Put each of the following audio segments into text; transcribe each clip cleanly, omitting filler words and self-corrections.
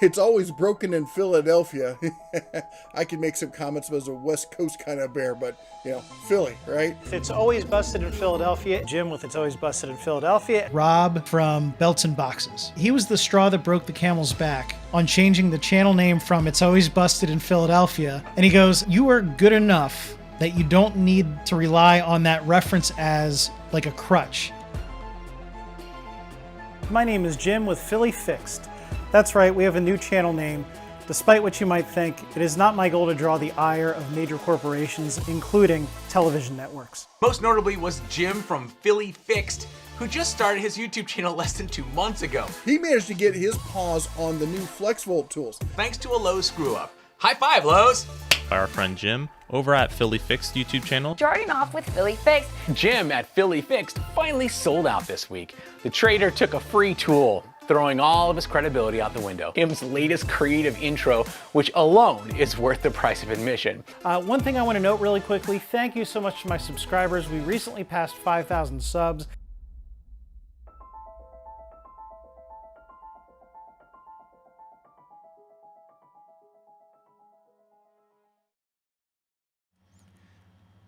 It's always broken in Philadelphia. I can make some comments as a West Coast kind of bear, but Philly, right? It's always busted in Philadelphia. Jim with It's Always Busted in Philadelphia. Rob from Belts and Boxes. He was the straw that broke the camel's back on changing the channel name from It's Always Busted in Philadelphia. And he goes, "You are good enough that you don't need to rely on that reference as like a crutch." My name is Jim with Philly Fixed. That's right, we have a new channel name. Despite what you might think, it is not my goal to draw the ire of major corporations, including television networks. Most notably was Jim from Philly Fixed, who just started his YouTube channel less than 2 months ago. He managed to get his paws on the new FlexVolt tools, thanks to a Lowe's screw-up. High five, Lowe's! By our friend Jim over at Philly Fixed YouTube channel. Starting off with Philly Fixed. Jim at Philly Fixed finally sold out this week. The trader took a free tool, throwing all of his credibility out the window. Jim's latest creative intro, which alone is worth the price of admission. One thing I want to note really quickly, thank you so much to my subscribers. We recently passed 5,000 subs.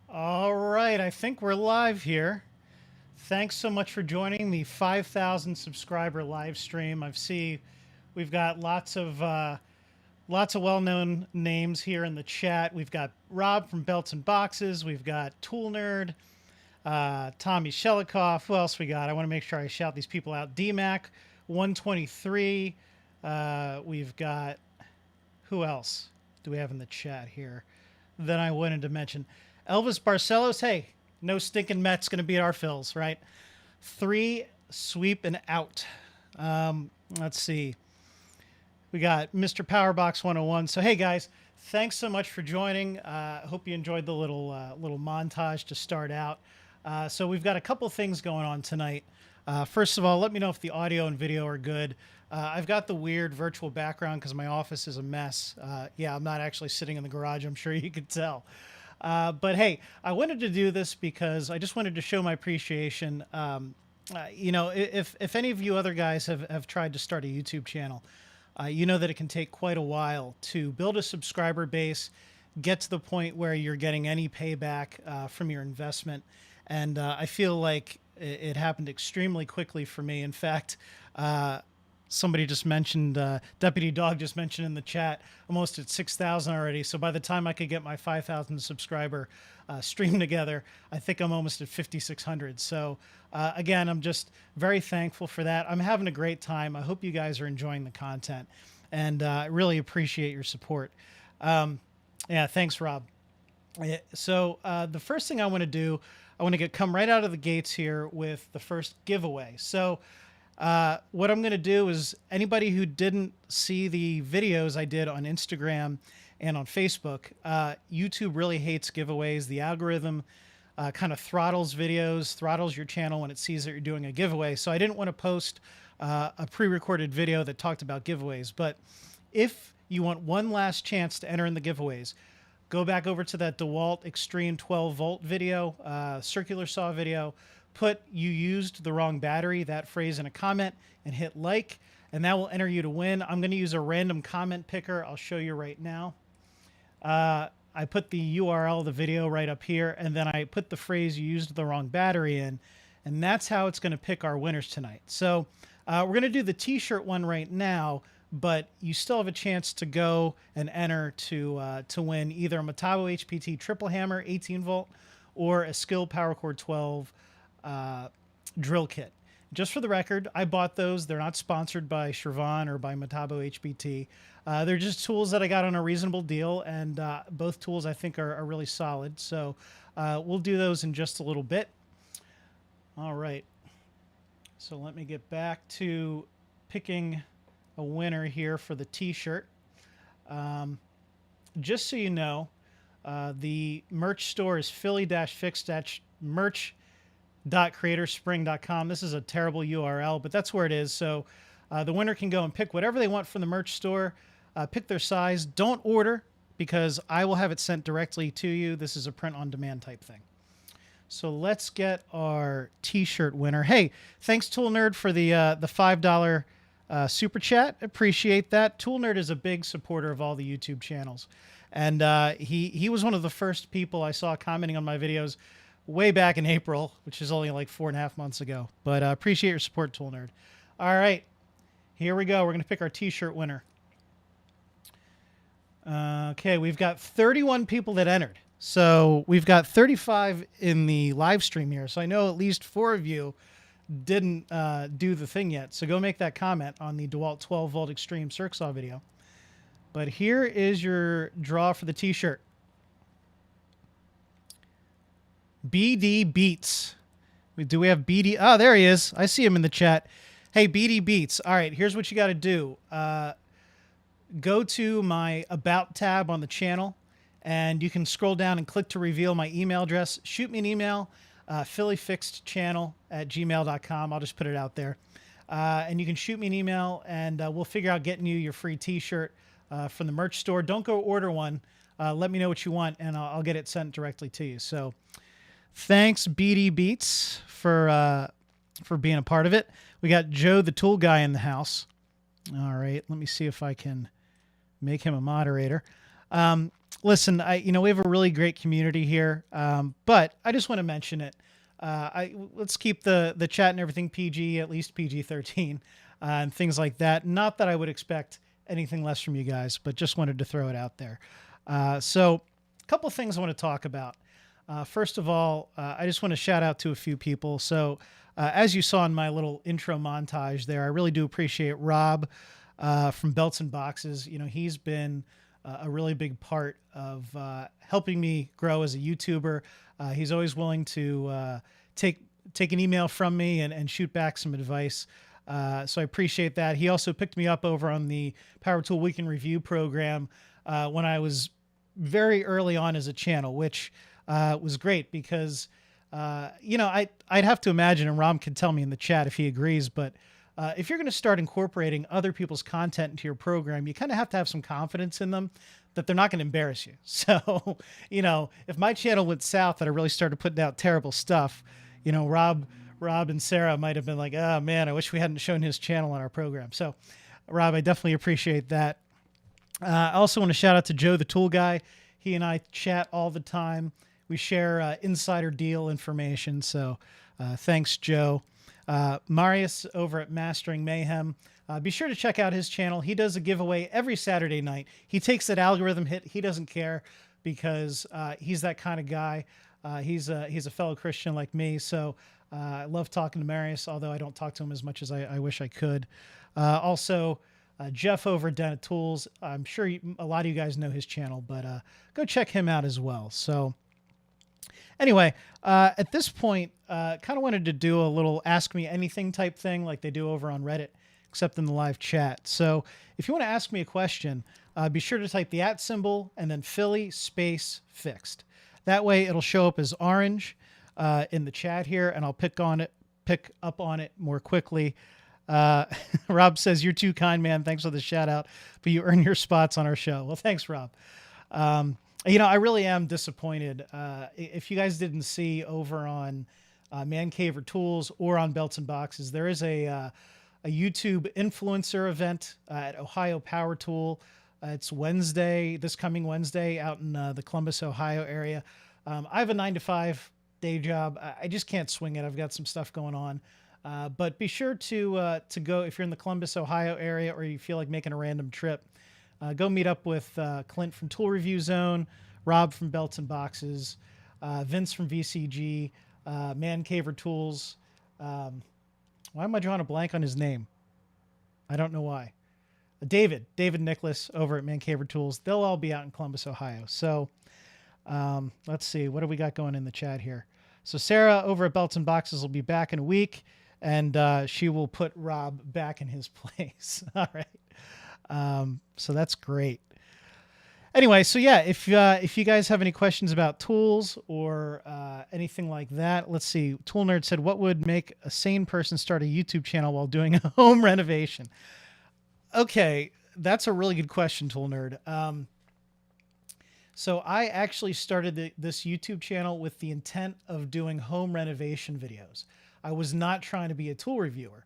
All right, I think we're live here. Thanks so much for joining the 5,000 subscriber live stream. We've got lots of well-known names here in the chat. We've got Rob from Belts and Boxes. We've got Tool Nerd, Tommy Shelikoff. Who else we got? I want to make sure I shout these people out. DMAC 123. We've got, who else do we have in the chat here that I wanted to mention? Elvis Barcelos. Hey, no stinking Mets going to beat our Phils, right? 3 sweep and out. Let's see. We got Mr. Powerbox 101. So, hey, guys, thanks so much for joining. Hope you enjoyed the little montage to start out. So we've got a couple things going on tonight. First of all, let me know if the audio and video are good. I've got the weird virtual background because my office is a mess. Yeah, I'm not actually sitting in the garage. I'm sure you could tell. But hey, I wanted to do this because I just wanted to show my appreciation. If any of you other guys have tried to start a YouTube channel, you know that it can take quite a while to build a subscriber base, get to the point where you're getting any payback from your investment. And I feel like it happened extremely quickly for me. In fact, somebody just mentioned, Deputy Dog just mentioned in the chat, almost at 6,000 already. So by the time I could get my 5,000 subscriber stream together, I think I'm almost at 5,600. So again, I'm just very thankful for that. I'm having a great time. I hope you guys are enjoying the content, and I really appreciate your support. Yeah, thanks, Rob. So the first thing I want to do, I want to come right out of the gates here with the first giveaway. So what I'm going to do is, anybody who didn't see the videos I did on Instagram and on Facebook, YouTube really hates giveaways. The algorithm kind of throttles videos, throttles your channel when it sees that you're doing a giveaway. So I didn't want to post a pre-recorded video that talked about giveaways. But if you want one last chance to enter in the giveaways, go back over to that DeWalt Extreme 12 volt video, circular saw video. Put "you used the wrong battery," that phrase, in a comment, and hit like, and that will enter you to win. I'm going to use a random comment picker. I'll show you right now. I put the URL of the video right up here, and then I put the phrase "you used the wrong battery" in, and that's how it's going to pick our winners tonight. So we're going to do the t-shirt one right now, but you still have a chance to go and enter to win either a Metabo HPT triple hammer 18 volt or a Skill PowerCore 12 drill kit. Just for the record, I bought those. They're not sponsored by Shervan or by Metabo HPT. They're just tools that I got on a reasonable deal, and both tools I think are really solid. So we'll do those in just a little bit. All right. So let me get back to picking a winner here for the t-shirt. Just so you know, the merch store is philly-fixed-merch.creatorspring.com. This is a terrible URL, but that's where it is. So the winner can go and pick whatever they want from the merch store, pick their size. Don't order, because I will have it sent directly to you. This is a print-on-demand type thing. So let's get our t-shirt winner. Hey, thanks Tool Nerd for the $5 super chat. Appreciate that. Tool Nerd is a big supporter of all the YouTube channels. And he was one of the first people I saw commenting on my videos way back in April, which is only like 4.5 months ago. But appreciate your support, Tool Nerd. All right, here we go. We're going to pick our t-shirt winner. Okay, we've got 31 people that entered. So we've got 35 in the live stream here. So I know at least 4 of you didn't do the thing yet. So go make that comment on the DeWalt 12 volt Extreme Circ Saw video. But here is your draw for the t-shirt. BD Beats. Do we have BD? Oh, there he is. I see him in the chat. Hey, BD Beats. All right, here's what you got to do. Go to my About tab on the channel, and you can scroll down and click to reveal my email address. Shoot me an email, phillyfixedchannel@gmail.com. I'll just put it out there. And you can shoot me an email, and we'll figure out getting you your free t-shirt from the merch store. Don't go order one. Let me know what you want, and I'll get it sent directly to you. So thanks, BD Beats, for being a part of it. We got Joe the Tool Guy in the house. All right, let me see if I can make him a moderator. Listen, we have a really great community here, but I just want to mention it. Let's keep the chat and everything PG, at least PG-13, and things like that. Not that I would expect anything less from you guys, but just wanted to throw it out there. So a couple things I want to talk about. First of all, I just want to shout out to a few people. So as you saw in my little intro montage there, I really do appreciate Rob from Belts and Boxes. You know, he's been a really big part of helping me grow as a YouTuber. He's always willing to take an email from me and shoot back some advice. So I appreciate that. He also picked me up over on the Power Tool Weekend Review program when I was very early on as a channel, which was great because, I'd have to imagine, and Ram can tell me in the chat if he agrees, but if you're going to start incorporating other people's content into your program, you kind of have to have some confidence in them that they're not going to embarrass you. So, if my channel went south and I really started putting out terrible stuff, Rob and Sarah might have been like, oh man, I wish we hadn't shown his channel on our program. So Rob, I definitely appreciate that. I also want to shout out to Joe the Tool Guy. He and I chat all the time. We share insider deal information. So thanks, Joe. Marius over at Mastering Mayhem. Be sure to check out his channel. He does a giveaway every Saturday night. He takes that algorithm hit. He doesn't care because he's that kind of guy. He's a fellow Christian like me. So I love talking to Marius, although I don't talk to him as much as I wish I could. Also, Jeff over at Dennett Tools. I'm sure a lot of you guys know his channel, but go check him out as well. So anyway, at this point, kind of wanted to do a little Ask Me Anything type thing like they do over on Reddit, except in the live chat. So if you want to ask me a question, be sure to type the @ symbol and then Philly space fixed. That way it'll show up as orange in the chat here, and I'll pick up on it more quickly. Rob says, you're too kind, man. Thanks for the shout out, but you earn your spots on our show. Well, thanks, Rob. I really am disappointed. If you guys didn't see over on Man Caver Tools or on Belts and Boxes, there is a YouTube influencer event at Ohio Power Tool. It's this coming Wednesday out in the Columbus, Ohio area. I have a 9-to-5 day job. I just can't swing it. I've got some stuff going on. But be sure to go if you're in the Columbus, Ohio area, or you feel like making a random trip. Go meet up with Clint from Tool Review Zone, Rob from Belts and Boxes, Vince from VCG, Man Caver Tools. Why am I drawing a blank on his name? I don't know why. David Nicholas over at Man Caver Tools. They'll all be out in Columbus, Ohio. So let's see. What do we got going in the chat here? So Sarah over at Belts and Boxes will be back in a week, and she will put Rob back in his place. All right. So that's great. Anyway, so yeah, if you guys have any questions about tools or anything like that, let's see. Tool Nerd said, what would make a sane person start a YouTube channel while doing a home renovation? Okay, that's a really good question, Tool Nerd. So I actually started this YouTube channel with the intent of doing home renovation videos. I was not trying to be a tool reviewer.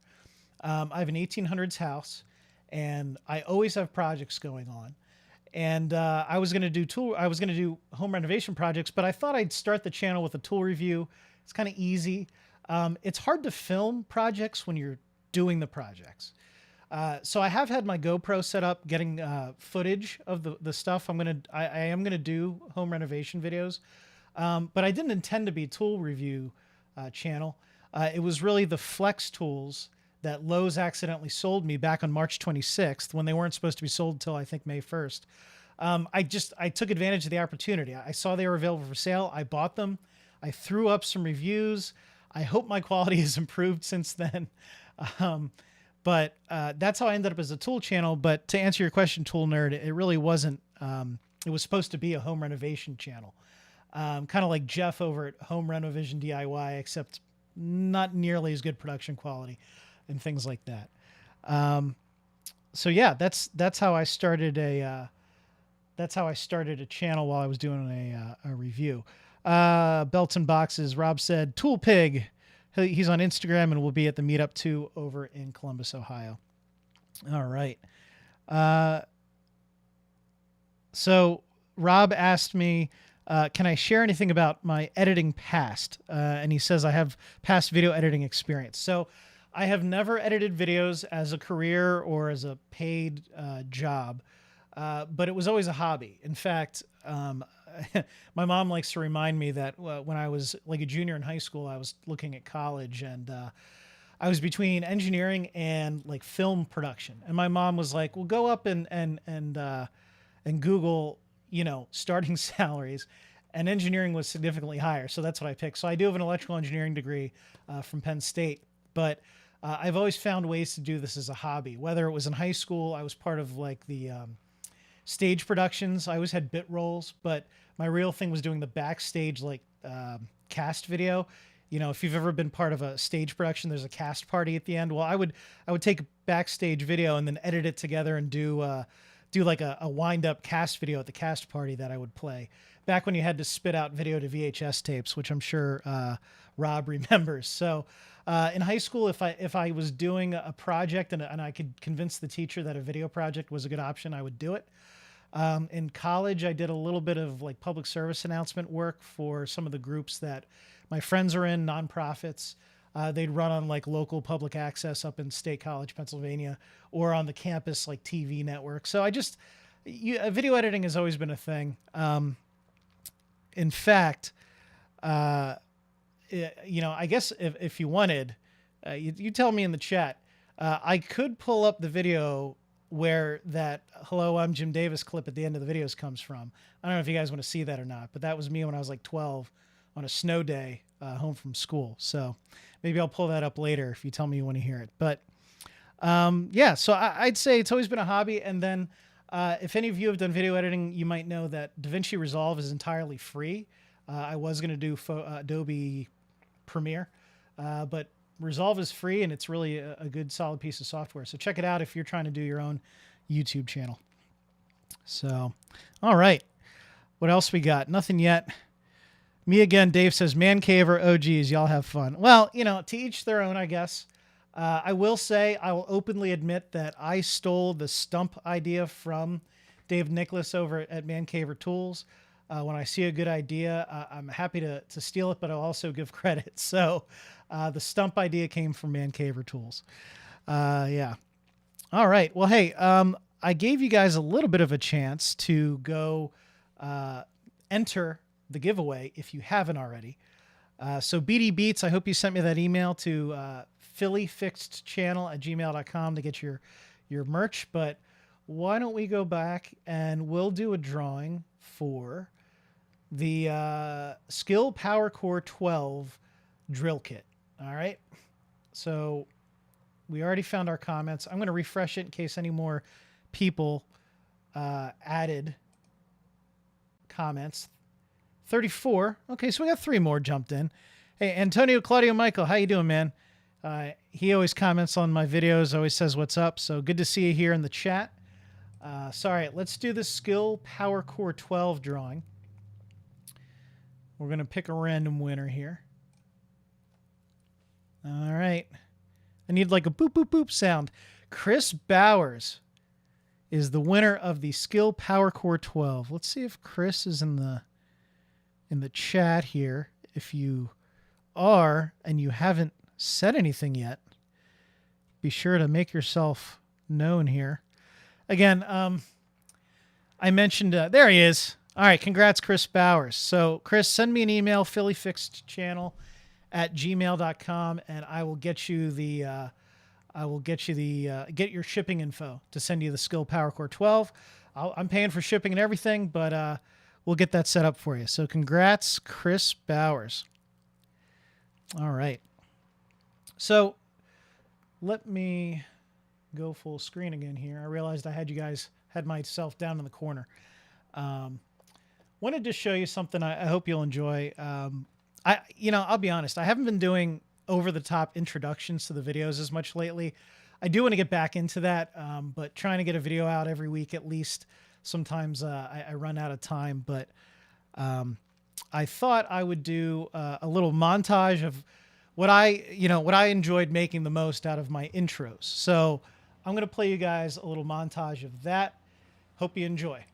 I have an 1800s house, and I always have projects going on. And I was going to do home renovation projects, but I thought I'd start the channel with a tool review. It's kind of easy. It's hard to film projects when you're doing the projects. So I have had my GoPro set up, getting footage of the stuff. I am gonna do home renovation videos, but I didn't intend to be a tool review channel. It was really the Flex tools that Lowe's accidentally sold me back on March 26th when they weren't supposed to be sold until I think May 1st. I took advantage of the opportunity. I saw they were available for sale. I bought them. I threw up some reviews. I hope my quality has improved since then. But that's how I ended up as a tool channel. But to answer your question, Tool Nerd, it really wasn't. It was supposed to be a home renovation channel. Kind of like Jeff over at Home Renovision DIY, except not nearly as good production quality and things like that. So yeah, that's how I started a channel while I was doing a review. Belts and Boxes. Rob said Tool Pig. He's on Instagram and will be at the meetup too over in Columbus, Ohio. All right. So Rob asked me, can I share anything about my editing past? And he says I have past video editing experience. So I have never edited videos as a career or as a paid job, but it was always a hobby. In fact, my mom likes to remind me that when I was like a junior in high school, I was looking at college, and I was between engineering and like film production. And my mom was like, "Well, go up and Google, starting salaries." And engineering was significantly higher, so that's what I picked. So I do have an electrical engineering degree from Penn State, but I've always found ways to do this as a hobby. Whether it was in high school, I was part of like the stage productions. I always had bit roles, but my real thing was doing the backstage, like cast video. If you've ever been part of a stage production, there's a cast party at the end. Well, I would take a backstage video and then edit it together and do like a wind up cast video at the cast party that I would play back when you had to spit out video to VHS tapes, which I'm sure Rob remembers. So in high school, if I was doing a project and I could convince the teacher that a video project was a good option, I would do it. In college, I did a little bit of like public service announcement work for some of the groups that my friends are in, nonprofits. They'd run on like local public access up in State College, Pennsylvania, or on the campus like TV network. So video editing has always been a thing. In fact, I guess if you wanted, you tell me in the chat, I could pull up the video where that "Hello, I'm Jim Davis" clip at the end of the videos comes from. I don't know if you guys want to see that or not, but that was me when I was like 12 on a snow day home from school. So maybe I'll pull that up later if you tell me you want to hear it. But so I'd say it's always been a hobby. And then if any of you have done video editing, you might know that DaVinci Resolve is entirely free. I was going to do Adobe Premiere, but Resolve is free, and it's really a good, solid piece of software. So check it out if you're trying to do your own YouTube channel. So, all right. What else we got? Nothing yet. Me again, Dave says, man cave or OGs, y'all have fun. Well, to each their own, I guess. I will say, I will openly admit that I stole the stump idea from Dave Nicholas over at Man Caver Tools. When I see a good idea, I'm happy to steal it, but I'll also give credit. So the stump idea came from Man Caver Tools. Yeah. All right. Well, hey, I gave you guys a little bit of a chance to go enter the giveaway if you haven't already. So BD Beats, I hope you sent me that email to phillyfixedchannel@gmail.com to get your merch. But why don't we go back and we'll do a drawing for the Skill Power Core 12 drill kit. All right. So we already found our comments. I'm going to refresh it in case any more people added comments. 34. Okay, so we got 3 more jumped in. Hey, Antonio Claudio Michael, how you doing, man? He always comments on my videos, always says what's up. So good to see you here in the chat. Sorry, let's do the Skill Power Core 12 drawing. We're going to pick a random winner here. All right. I need like a boop, boop, boop sound. Chris Bowers is the winner of the Skill Power Core 12. Let's see if Chris is in the chat here. If you are and you haven't said anything yet, be sure to make yourself known here. Again, I mentioned, there he is. All right, congrats, Chris Bowers. So, Chris, send me an email, phillyfixedchannel@gmail.com, and I will get you the get your shipping info to send you the Skill Power Core 12. I'm paying for shipping and everything, but we'll get that set up for you. So, congrats, Chris Bowers. All right. So, let me go full screen again here. I realized I had myself down in the corner. Wanted to show you something I hope you'll enjoy. I'll be honest, I haven't been doing over-the-top introductions to the videos as much lately. I do want to get back into that, but trying to get a video out every week at least, sometimes I run out of time. But I thought I would do a little montage of what I enjoyed making the most out of my intros. So I'm going to play you guys a little montage of that. Hope you enjoy.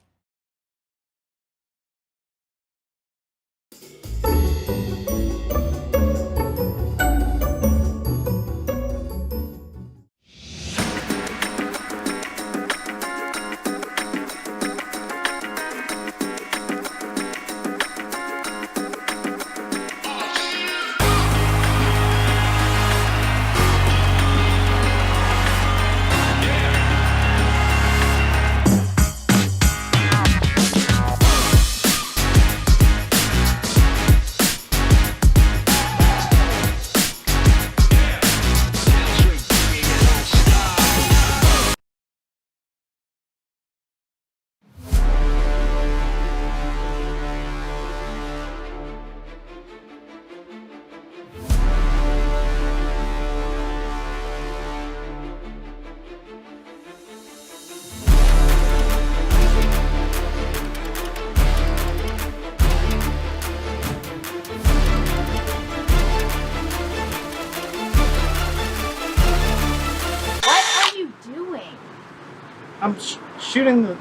I'm shooting the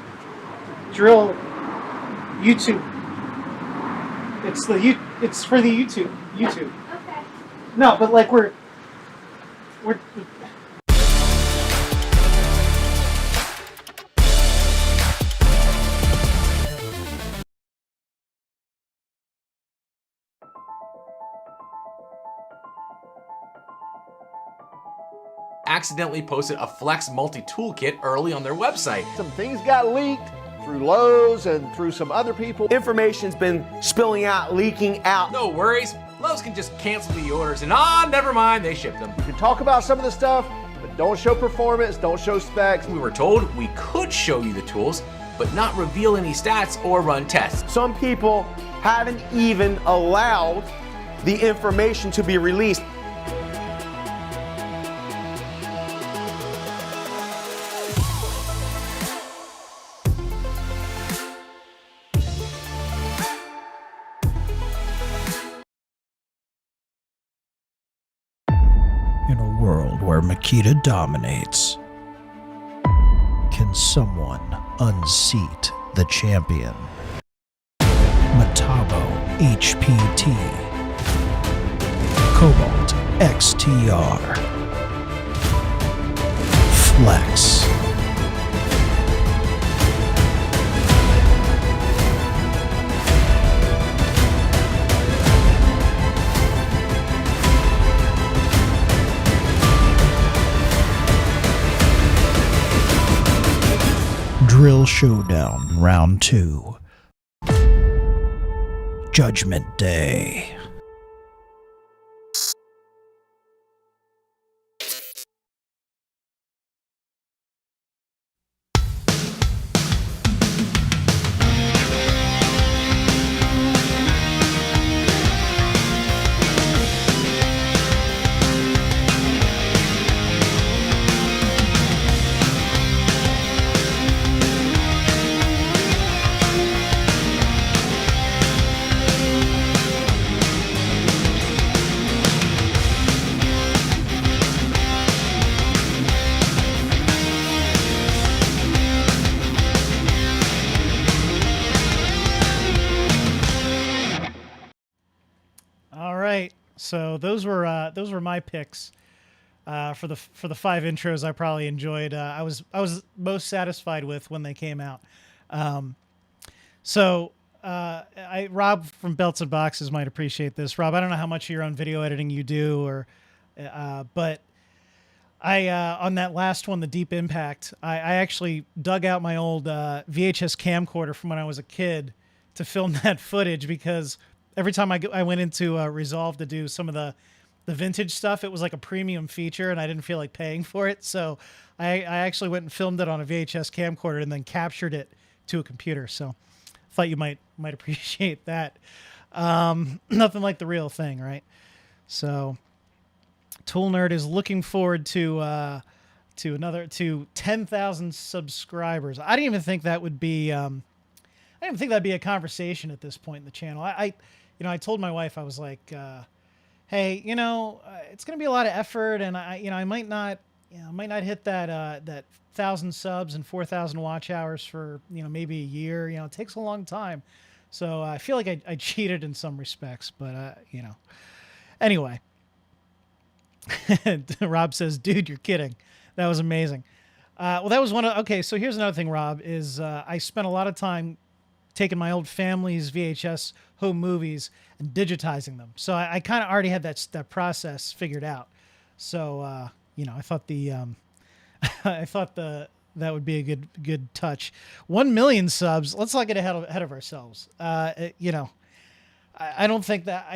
drill YouTube. It's for the YouTube. Okay. No, but like we're accidentally posted a Flex multi-toolkit early on their website. Some things got leaked through Lowe's and through some other people. Information's been spilling out, leaking out. No worries, Lowe's can just cancel the orders and never mind, they shipped them. You can talk about some of the stuff, but don't show performance, don't show specs. We were told we could show you the tools, but not reveal any stats or run tests. Some people haven't even allowed the information to be released. In a world where Makita dominates, can someone unseat the champion? Metabo HPT, Cobalt XTR, Flex. Drill Showdown Round 2. Judgment Day. So those were my picks for the 5 intros I probably enjoyed. I was most satisfied with when they came out. Rob from Belts and Boxes might appreciate this. Rob, I don't know how much of your own video editing you do, but I on that last one, the Deep Impact, I actually dug out my old VHS camcorder from when I was a kid to film that footage, because every time I went into Resolve to do some of the vintage stuff, it was like a premium feature and I didn't feel like paying for it. So I actually went and filmed it on a VHS camcorder and then captured it to a computer. So I thought you might appreciate that. Nothing like the real thing, right? So Tool Nerd is looking forward to 10,000 subscribers. I didn't even think that would be I didn't think that'd be a conversation at this point in the channel. I told my wife, I was like, hey, it's going to be a lot of effort, and I might not hit that 1,000 subs and 4,000 watch hours for maybe a year. It takes a long time, so I feel like I cheated in some respects, but anyway. Rob says, "Dude, you're kidding. That was amazing." Well, that was okay. So here's another thing, Rob, is I spent a lot of time taking my old family's VHS home movies and digitizing them. So I kind of already had that process figured out. So, I thought that would be a good touch. 1 million subs. Let's not get ahead of ourselves. I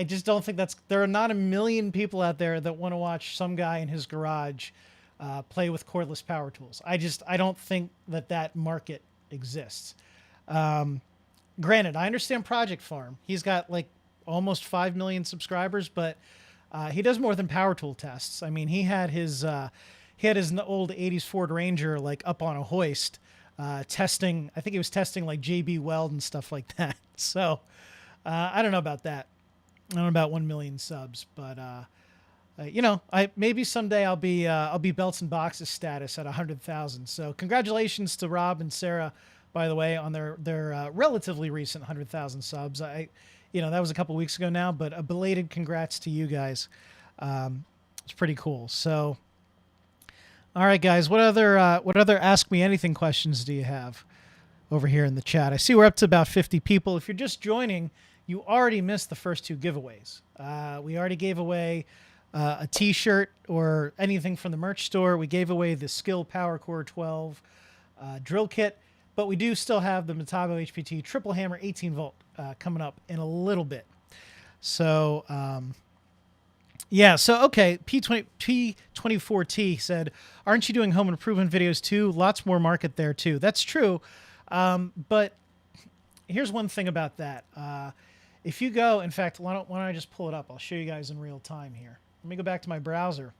just don't think there are not a million people out there that want to watch some guy in his garage play with cordless power tools. I don't think that market exists. Granted, I understand Project Farm. He's got like almost 5 million subscribers, but he does more than power tool tests. I mean, he had his old 80s Ford Ranger like up on a hoist, testing. I think he was testing like JB Weld and stuff like that. So I don't know about that. I don't know about 1 million subs, but maybe someday I'll be Belts and Boxes status at 100,000. So congratulations to Rob and Sarah, by the way, on their relatively recent 100,000 subs. That was a couple weeks ago now, but a belated congrats to you guys. It's pretty cool. So, all right, guys, what other Ask Me Anything questions do you have over here in the chat? I see we're up to about 50 people. If you're just joining, you already missed the first 2 giveaways. We already gave away a T-shirt or anything from the merch store. We gave away the Skill Power Core 12 drill kit. But we do still have the Metabo HPT Triple Hammer 18 volt coming up in a little bit. So, okay. P24T said, aren't you doing home improvement videos too? Lots more market there too. That's true. But here's one thing about that. If you go, in fact, why don't I just pull it up? I'll show you guys in real time here. Let me go back to my browser.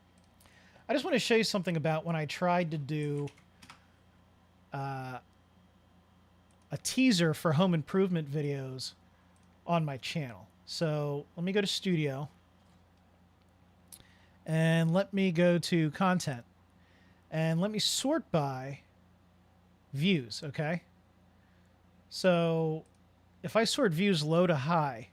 I just want to show you something about when I tried to do a teaser for home improvement videos on my channel. So let me go to Studio and let me go to Content and let me sort by views. Okay. So if I sort views low to high,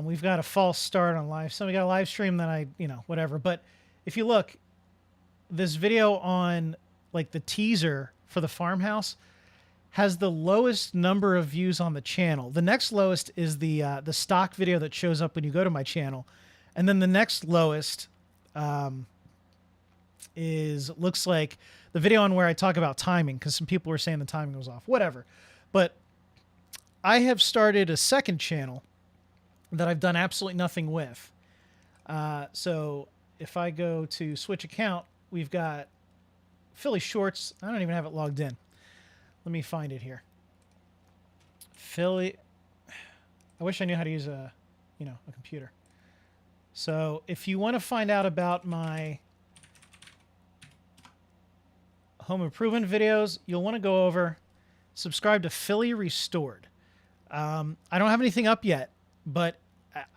we've got a false start on live. So we got a live stream that whatever. But if you look, this video on like the teaser for the farmhouse has the lowest number of views on the channel. The next lowest is the stock video that shows up when you go to my channel. And then the next lowest looks like the video on where I talk about timing, because some people were saying the timing was off. Whatever. But I have started a second channel that I've done absolutely nothing with. So if I go to switch account, we've got Philly Shorts. I don't even have it logged in. Let me find it here. Philly. I wish I knew how to use a computer. So if you want to find out about my home improvement videos, you'll want to go over, subscribe to Philly Restored. I don't have anything up yet, but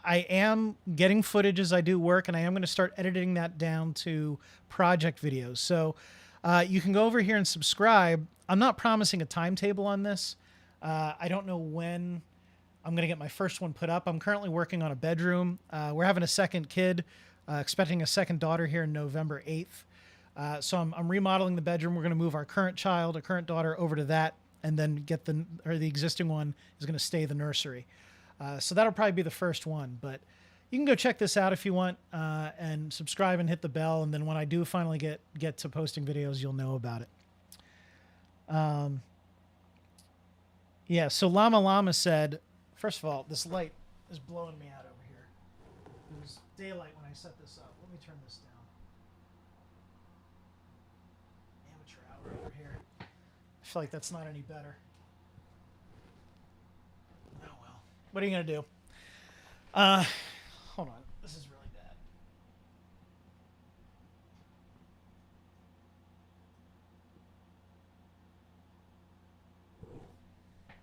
I am getting footage as I do work, and I am going to start editing that down to project videos. So you can go over here and subscribe. I'm not promising a timetable on this. I don't know when I'm going to get my first one put up. I'm currently working on a bedroom. We're having a second kid, expecting a second daughter here in November 8th. So I'm remodeling the bedroom. We're going to move our current daughter over to that, and then get the existing one is going to stay the nursery. So that'll probably be the first one, but you can go check this out if you want, and subscribe and hit the bell. And then when I do finally get to posting videos, you'll know about it. Yeah. So Llama said, first of all, this light is blowing me out over here. It was daylight when I set this up. Let me turn this down. Amateur hour over here. I feel like that's not any better. Oh well. What are you gonna do? Hold on. This is really bad.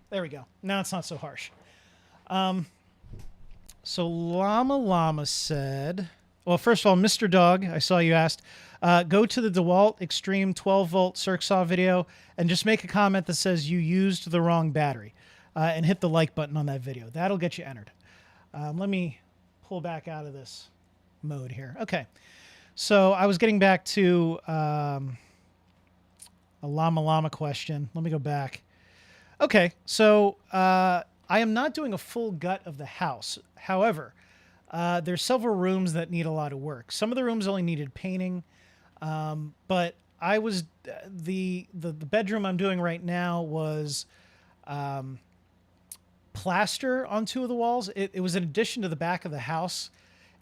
There we go. Now it's not so harsh. So Llama said, well, first of all, Mr. Dog, I saw you asked, go to the DeWalt Extreme 12-volt circ saw video and just make a comment that says you used the wrong battery, and hit the like button on that video. That'll get you entered. Let me pull back out of this mode here. Okay. So I was getting back to a Llama question. Let me go back. Okay. So I am not doing a full gut of the house. However, there's several rooms that need a lot of work. Some of the rooms only needed painting, but I was the bedroom I'm doing right now was plaster on two of the walls. It was an addition to the back of the house,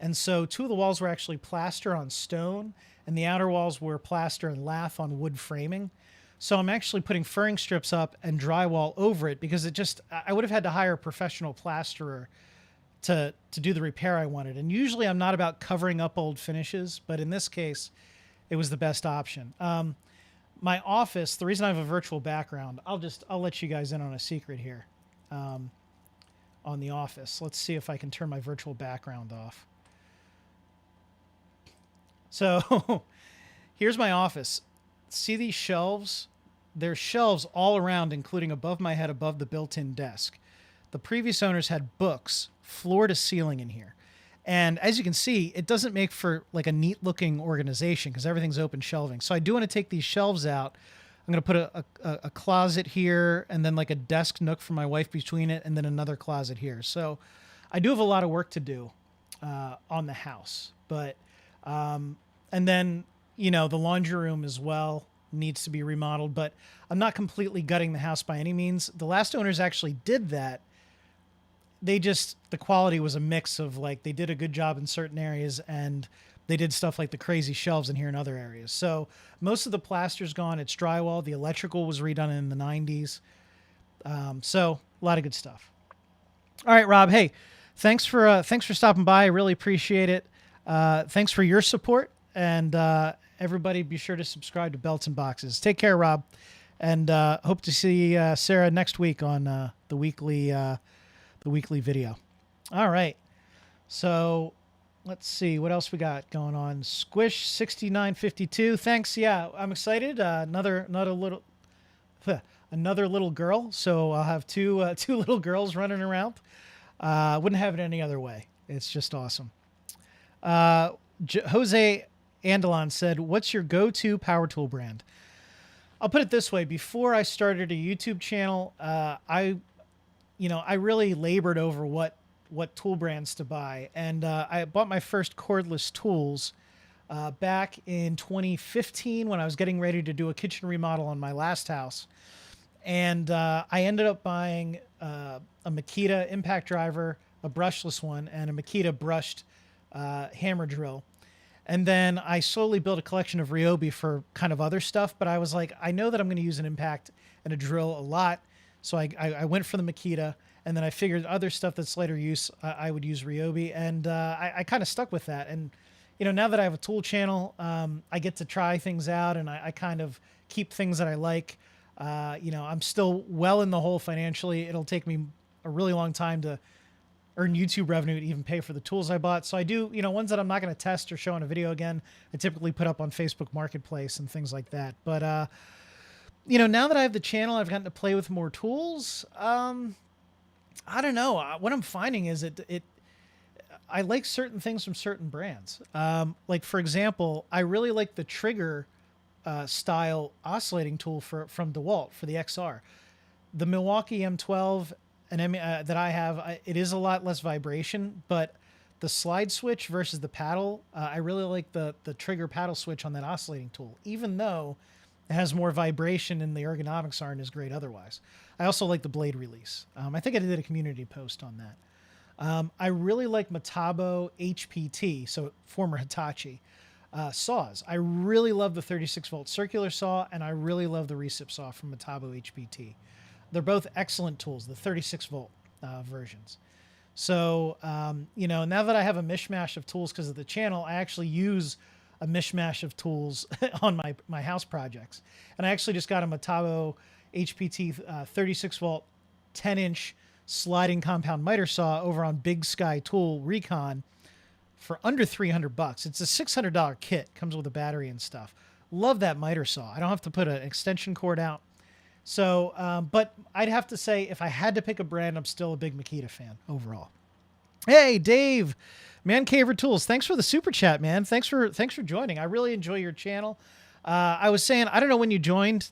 and so two of the walls were actually plaster on stone, and the outer walls were plaster and lath on wood framing. So I'm actually putting furring strips up and drywall over it, because I would have had to hire a professional plasterer to do the repair I wanted. And usually I'm not about covering up old finishes, but in this case, it was the best option. My office, the reason I have a virtual background, I'll let you guys in on a secret here. On the office. Let's see if I can turn my virtual background off. So here's my office. See these shelves? There's shelves all around, including above my head, above the built-in desk. The previous owners had books floor to ceiling in here. And as you can see, it doesn't make for like a neat looking organization because everything's open shelving. So I do want to take these shelves out. I'm going to put a closet here, and then like a desk nook for my wife between it, and then another closet here. So I do have a lot of work to do on the house. But and then, you know, the laundry room as well needs to be remodeled. But I'm not completely gutting the house by any means. The last owners actually did that. The quality was a mix of like, they did a good job in certain areas, and they did stuff like the crazy shelves in here in other areas. So most of the plaster's gone. It's drywall. The electrical was redone in the 90s. So a lot of good stuff. All right, Rob. Hey, thanks for stopping by. I really appreciate it. Thanks for your support. And everybody be sure to subscribe to Belts and Boxes. Take care, Rob. And hope to see Sarah next week on the weekly video. All right. So let's see what else we got going on. Squish 6952. Thanks. Yeah, I'm excited. Another little girl. So I'll have two little girls running around. Wouldn't have it any other way. It's just awesome. Jose Andalon said, "What's your go-to power tool brand?" I'll put it this way: before I started a YouTube channel, I really labored over what tool brands to buy. And I bought my first cordless tools back in 2015 when I was getting ready to do a kitchen remodel on my last house. And I ended up buying a Makita impact driver, a brushless one, and a Makita brushed hammer drill. And then I slowly built a collection of Ryobi for kind of other stuff. But I was like, I know that I'm going to use an impact and a drill a lot. So I went for the Makita. And then I figured other stuff that's later use, I would use Ryobi. And I kind of stuck with that. And, you know, now that I have a tool channel, I get to try things out, and I kind of keep things that I like. I'm still well in the hole financially. It'll take me a really long time to earn YouTube revenue to even pay for the tools I bought. So I do, ones that I'm not going to test or show on a video again, I typically put up on Facebook Marketplace and things like that. But, now that I have the channel, I've gotten to play with more tools. I don't know. What I'm finding is I like certain things from certain brands. Like for example, I really like the trigger style oscillating tool from DeWalt for the XR. The Milwaukee M12 that I have, it is a lot less vibration, but the slide switch versus the paddle, I really like the trigger paddle switch on that oscillating tool, even though it has more vibration and the ergonomics aren't as great otherwise. I also like the blade release. I think I did a community post on that. I really like Metabo HPT, so former Hitachi, saws. I really love the 36 volt circular saw, and I really love the recip saw from Metabo HPT. They're both excellent tools, the 36 volt versions. So, now that I have a mishmash of tools because of the channel, I actually use a mishmash of tools on my house projects. And I actually just got a Metabo HPT 36 volt 10-inch sliding compound miter saw over on Big Sky Tool Recon for under $300. It's a $600 kit, comes with a battery and stuff. Love that miter saw. I don't have to put an extension cord out. So, but I'd have to say, if I had to pick a brand, I'm still a big Makita fan overall. Hey, Dave, Man Caver Tools. Thanks for the super chat, man. Thanks for joining. I really enjoy your channel. I was saying, I don't know when you joined,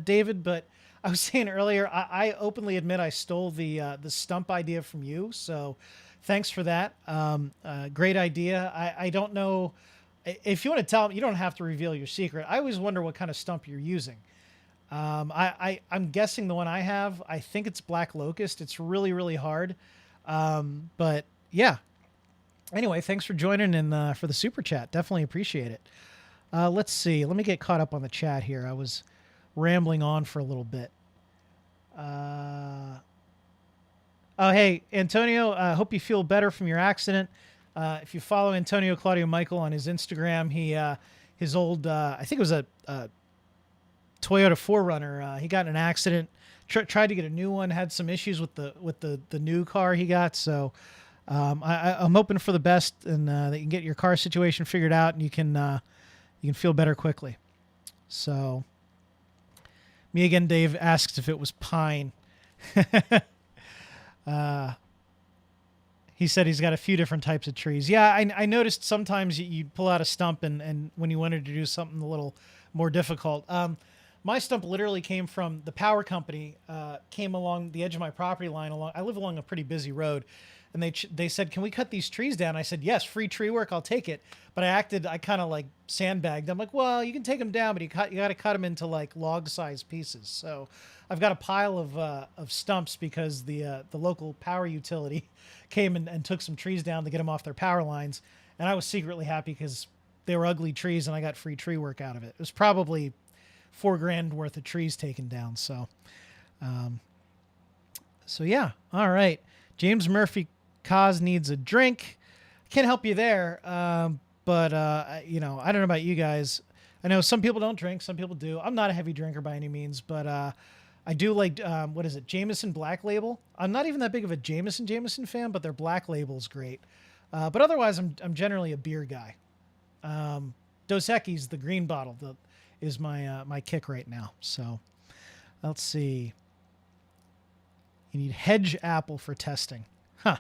David, but I was saying earlier, I openly admit I stole the stump idea from you. So thanks for that. Great idea. I don't know if you want to tell me, you don't have to reveal your secret. I always wonder what kind of stump you're using. I'm guessing the one I have, I think it's Black Locust. It's really, really hard. But yeah. Anyway, thanks for joining and for the super chat. Definitely appreciate it. Let's see. Let me get caught up on the chat here. I was rambling on for a little bit. Oh, hey, Antonio, hope you feel better from your accident. If you follow Antonio Claudio Michael on his Instagram, his old, I think it was a Toyota 4Runner. He got in an accident, tried to get a new one, had some issues with the new car he got. So I'm hoping for the best and that you can get your car situation figured out and you can feel better quickly. So me again, Dave asks if it was pine. He said he's got a few different types of trees. Yeah, I noticed sometimes you'd pull out a stump and when you wanted to do something a little more difficult. My stump literally came from the power company, came along the edge of my property line. I live along a pretty busy road. And they said, can we cut these trees down? I said, yes, free tree work, I'll take it. But I kind of like sandbagged. I'm like, well, you can take them down, but you got to cut them into like log size pieces. So I've got a pile of stumps because the local power utility came and took some trees down to get them off their power lines. And I was secretly happy because they were ugly trees and I got free tree work out of it. It was probably $4,000 worth of trees taken down. So yeah. All right. James Murphy Cause needs a drink. Can't help you there. But I don't know about you guys. I know some people don't drink, some people do. I'm not a heavy drinker by any means, but I do like, what is it? Jameson Black Label. I'm not even that big of a Jameson fan, but their Black Label is great. But otherwise I'm generally a beer guy. Dos Equis, the green bottle, is my kick right now. So let's see. You need Hedge Apple for testing. Huh.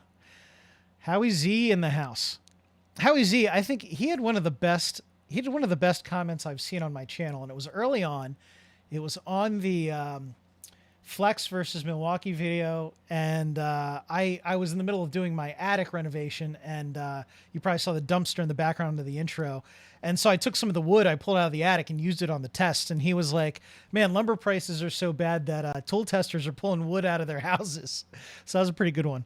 Howie Z in the house. Howie Z, I think he had one of the best comments I've seen on my channel, and it was early on. It was on the Flex versus Milwaukee video, and I was in the middle of doing my attic renovation, and you probably saw the dumpster in the background of the intro. And so I took some of the wood I pulled out of the attic and used it on the test, and he was like, man, lumber prices are so bad that tool testers are pulling wood out of their houses. So that was a pretty good one.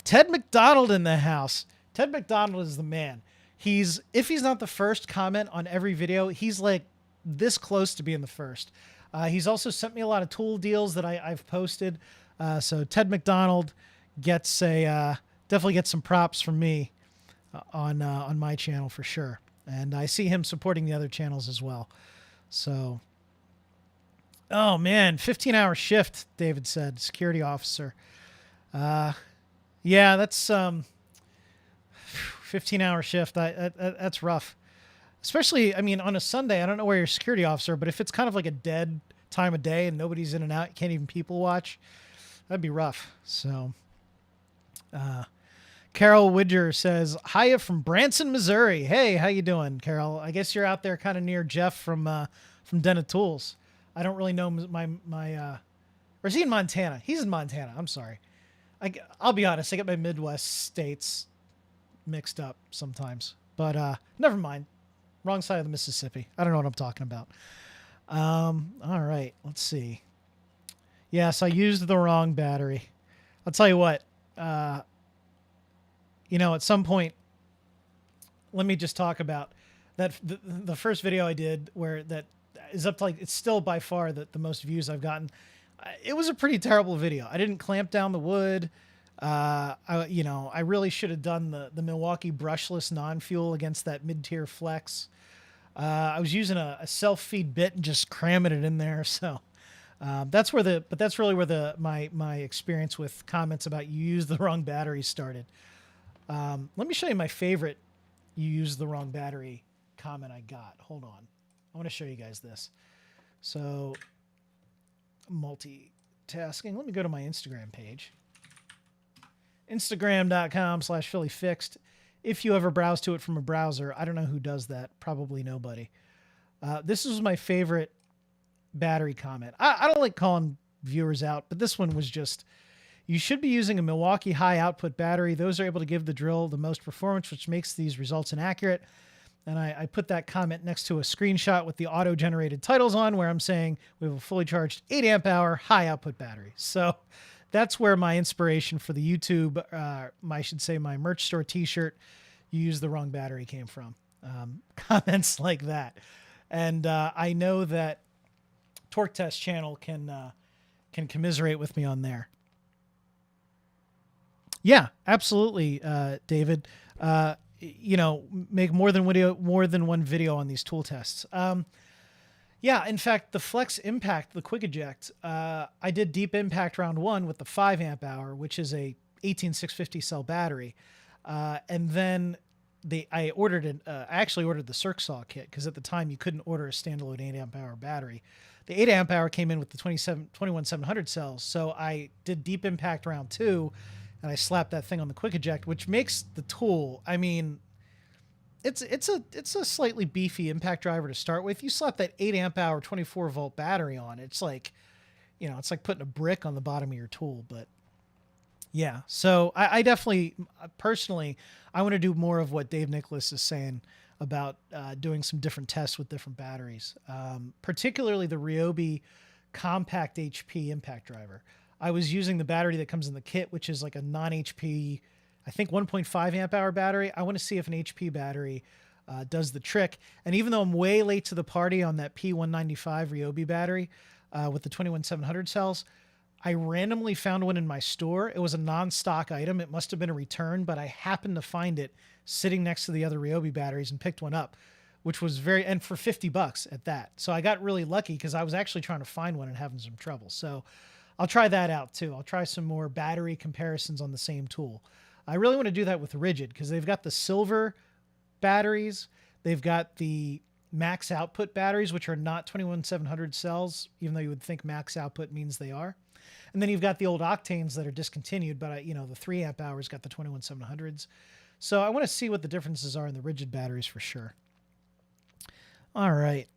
Ted McDonald in the house. Ted McDonald is the man. If he's not the first comment on every video, he's like this close to being the first. He's also sent me a lot of tool deals that I've posted. So Ted McDonald definitely gets some props from me on my channel for sure. And I see him supporting the other channels as well. So, oh man, 15-hour shift, David said, security officer. Yeah, that's 15-hour shift. That's rough. Especially, I mean, on a Sunday, I don't know where your security officer, but if it's kind of like a dead time of day and nobody's in and out, you can't even people watch, That'd be rough. So, Carol Widger says, "Hiya from Branson, Missouri." Hey, how you doing, Carol? I guess you're out there kind of near Jeff from Den of Tools. I don't really know or is he in Montana? He's in Montana. I'm sorry. I'll be honest. I get my Midwest states mixed up sometimes, but never mind. Wrong side of the Mississippi. I don't know what I'm talking about. All right, let's see. Yes, I used the wrong battery. I'll tell you what. At some point, let me just talk about that. The first video I did, where that is up to it's still by far the most views I've gotten. It was a pretty terrible video. I didn't clamp down the wood. I really should have done the Milwaukee brushless non-fuel against that mid-tier Flex. I was using a self-feed bit and just cramming it in there. So that's really where my experience with comments about you used the wrong battery started. Let me show you my favorite "you used the wrong battery" comment I got. Hold on. I want to show you guys this. So multitasking. Let me go to my Instagram page. Instagram.com/PhillyFixed. If you ever browse to it from a browser, I don't know who does that. Probably nobody. This was my favorite battery comment. I don't like calling viewers out, but this one was just, "You should be using a Milwaukee high output battery. Those are able to give the drill the most performance, which makes these results inaccurate." And I put that comment next to a screenshot with the auto-generated titles on, where I'm saying we have a fully charged 8 amp hour high output battery. So that's where my inspiration for the YouTube, I should say my merch store t-shirt, "You used the wrong battery" came from. Comments like that. And I know that Torque Test channel can commiserate with me on there. Yeah, absolutely, David. Make more than one video on these tool tests. Yeah, in fact, the Flex Impact, the Quick Eject, I did deep impact round 1 with the 5 amp hour, which is a 18650 cell battery. And then I actually ordered the Circ Saw kit, because at the time you couldn't order a standalone 8 amp hour battery. The 8 amp hour came in with the 21700 cells. So I did deep impact round 2, and I slapped that thing on the Quick Eject, which makes the tool, it's a slightly beefy impact driver to start with. You slap that 8 amp hour 24 volt battery on, it's like putting a brick on the bottom of your tool. But yeah, so I definitely, personally, I want to do more of what Dave Nicholas is saying about doing some different tests with different batteries, particularly the Ryobi Compact HP impact driver. I was using the battery that comes in the kit, which is like a non-HP, I think 1.5 amp hour battery. I want to see if an HP battery does the trick. And even though I'm way late to the party on that P195 Ryobi battery with the 21700 cells, I randomly found one in my store. It was a non-stock item. It must have been a return, but I happened to find it sitting next to the other Ryobi batteries and picked one up, which was and for $50 at that. So I got really lucky, because I was actually trying to find one and having some trouble. So I'll try that out too. I'll try some more battery comparisons on the same tool. I really want to do that with Rigid, because they've got the silver batteries. They've got the max output batteries, which are not 21700 cells, even though you would think max output means they are. And then you've got the old octanes that are discontinued, but the 3 amp hours got the 21700s. So I want to see what the differences are in the Rigid batteries for sure. All right.